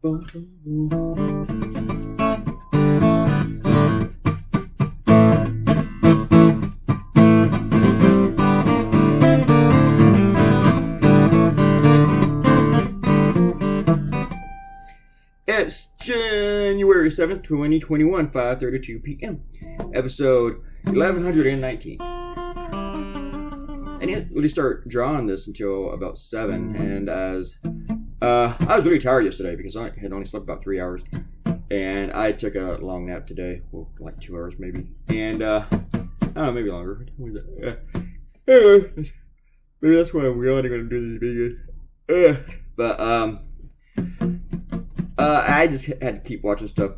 It's January 7th, 2021, 5:32 p.m. Episode 1119. I didn't really start drawing this until about 7, and as I was really tired yesterday because I had only slept about 3 hours, and I took a long nap today, well, like 2 hours maybe, and I don't know, maybe longer. Anyway, maybe that's why we're only going to do these videos. But I just had to keep watching stuff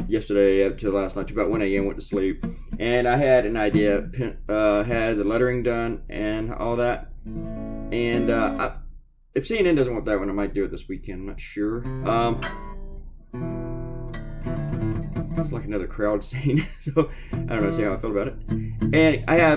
yesterday up to last night, to about 1 a.m. went to sleep, and I had an idea, had the lettering done and all that, and if CNN doesn't want that one, I might do it this weekend, I'm not sure. It's like another crowd scene, so I don't know, see how I feel about it. And I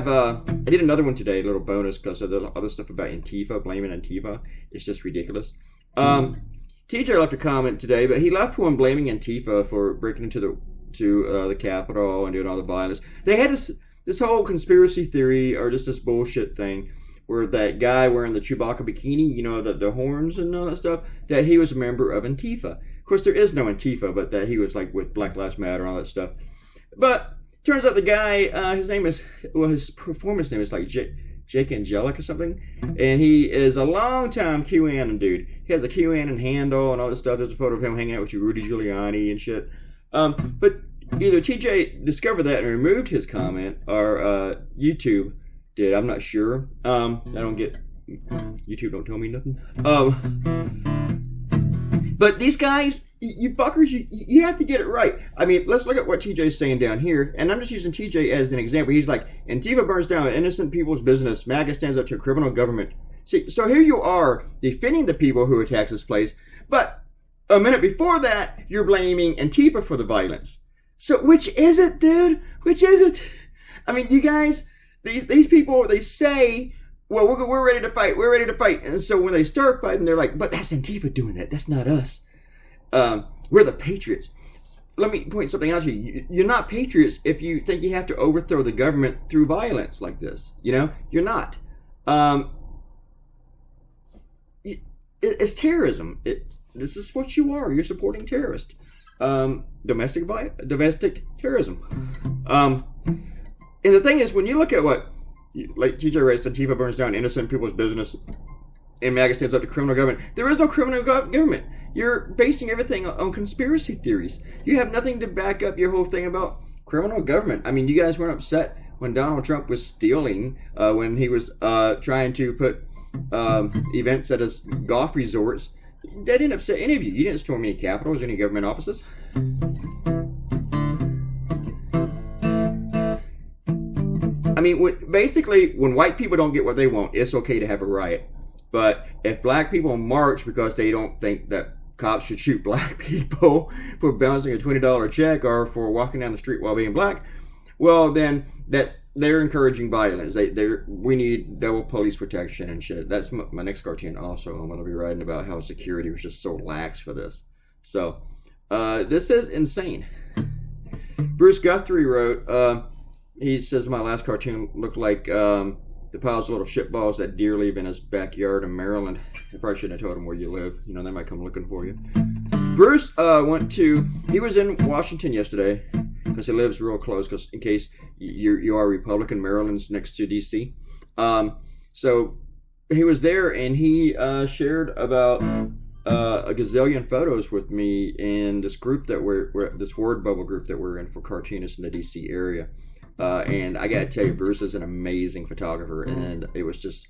did another one today, a little bonus, because of the other stuff about Antifa, blaming Antifa. It's just ridiculous. TJ left a comment today, but he left one blaming Antifa for breaking into the Capitol and doing all the violence. They had this whole conspiracy theory, or just this bullshit thing, where that guy wearing the Chewbacca bikini, you know, the horns and all that stuff, that he was a member of Antifa. Of course, there is no Antifa, but that he was like with Black Lives Matter and all that stuff. But turns out the guy, his performance name is like Jake Angelic or something, and he is a long-time QAnon dude. He has a QAnon handle and all this stuff. There's a photo of him hanging out with Rudy Giuliani and shit. But either TJ discovered that and removed his comment, or YouTube did. I'm not sure. YouTube don't tell me nothing. But these guys, you fuckers, you have to get it right. I mean, let's look at what TJ's saying down here. And I'm just using TJ as an example. He's like, Antifa burns down innocent people's business. MAGA stands up to a criminal government. See, so here you are defending the people who attacked this place. But a minute before that, you're blaming Antifa for the violence. So which is it, dude? Which is it? I mean, you guys, these people, they say, well, we're ready to fight. We're ready to fight. And so when they start fighting, they're like, but that's Antifa doing that. That's not us. We're the patriots. Let me point something out to you. You're not patriots if you think you have to overthrow the government through violence like this. You know, you're not. It's terrorism. This is what you are. You're supporting terrorists. Domestic terrorism. And the thing is, when you look at what, like TJ writes, Antifa burns down innocent people's business, and MAGA stands up to criminal government. There is no criminal government. You're basing everything on conspiracy theories. You have nothing to back up your whole thing about criminal government. I mean, you guys weren't upset when Donald Trump was stealing, when he was trying to put events at his golf resorts. That didn't upset any of you. You didn't storm any capitals or any government offices. I mean, basically, when white people don't get what they want, it's okay to have a riot. But if black people march because they don't think that cops should shoot black people for bouncing a $20 check or for walking down the street while being black, well, then they're encouraging violence. We need double police protection and shit. That's my next cartoon also. I'm going to be writing about how security was just so lax for this. So, this is insane. Bruce Guthrie wrote, he says my last cartoon looked like the piles of little shitballs that deer leave in his backyard in Maryland. I probably shouldn't have told him where you live. You know, they might come looking for you. Bruce he was in Washington yesterday, because he lives real close, because in case you are Republican, Maryland's next to D.C. So he was there, and he shared about a gazillion photos with me in this group that this word bubble group that we're in for cartoonists in the D.C. area. And I gotta tell you, Bruce is an amazing photographer, and it was just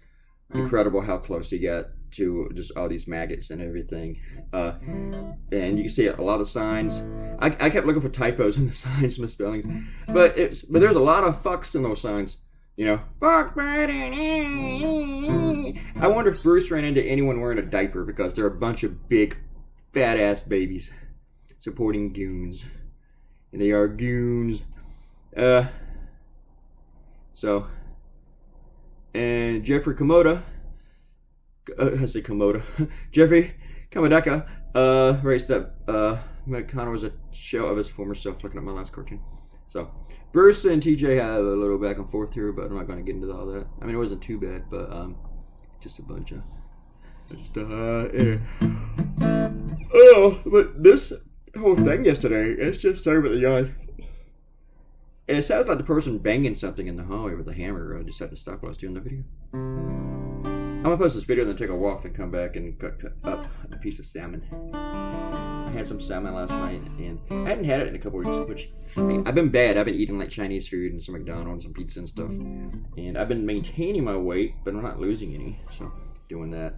incredible how close he got to just all these maggots and everything. And you can see a lot of signs. I kept looking for typos in the signs, misspellings, but there's a lot of fucks in those signs. You know, fuck. I wonder if Bruce ran into anyone wearing a diaper, because they're a bunch of big, fat ass babies supporting goons, and they are goons. So, and Jeffrey Komoda, Jeffrey Kamadeka Raised that McConnell was a shell of his former self, looking at my last cartoon. So, Bruce and TJ had a little back and forth here, but I'm not going to get into all that. I mean, it wasn't too bad, but just a bunch of oh, but this whole thing yesterday, it's just started with the yawn. And it sounds like the person banging something in the hallway with a hammer. I just had to stop while I was doing the video. I'm gonna post this video and then take a walk and come back and cut up a piece of salmon. I had some salmon last night and I hadn't had it in a couple weeks, which, I mean, I've been bad. I've been eating like Chinese food and some McDonald's and pizza and stuff. And I've been maintaining my weight, but I'm not losing any. So, doing that.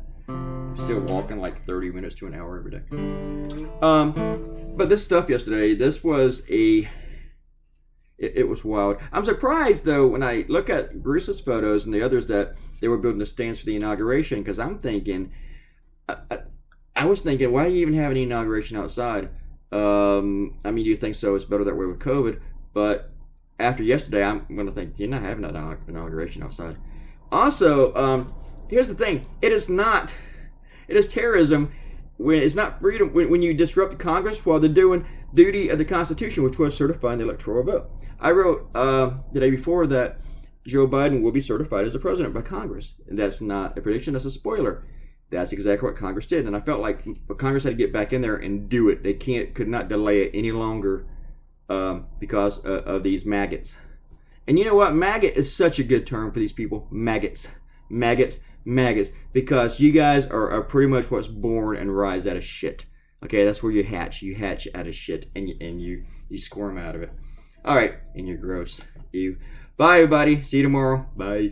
Still walking like 30 minutes to an hour every day. But this stuff yesterday, this was it was wild. I'm surprised though when I look at Bruce's photos and the others that they were building the stands for the inauguration, because I'm thinking, I was thinking, why do you even have an inauguration outside? I mean, do you think so? It's better that way with COVID. But after yesterday, I'm going to think, you're not having an inauguration outside. Also, here's the thing. It is terrorism when it's not freedom, when you disrupt Congress while they're doing duty of the Constitution, which was certifying the electoral vote. I wrote the day before that Joe Biden will be certified as the president by Congress. And that's not a prediction, that's a spoiler. That's exactly what Congress did. And I felt like Congress had to get back in there and do it. They could not delay it any longer because of these MAGAts. And you know what? MAGAt is such a good term for these people. MAGAts. Because you guys are pretty much what's born and rise out of shit. Okay, that's where you hatch. You hatch out of shit and you squirm out of it. All right, and you're gross. Bye, everybody. See you tomorrow. Bye.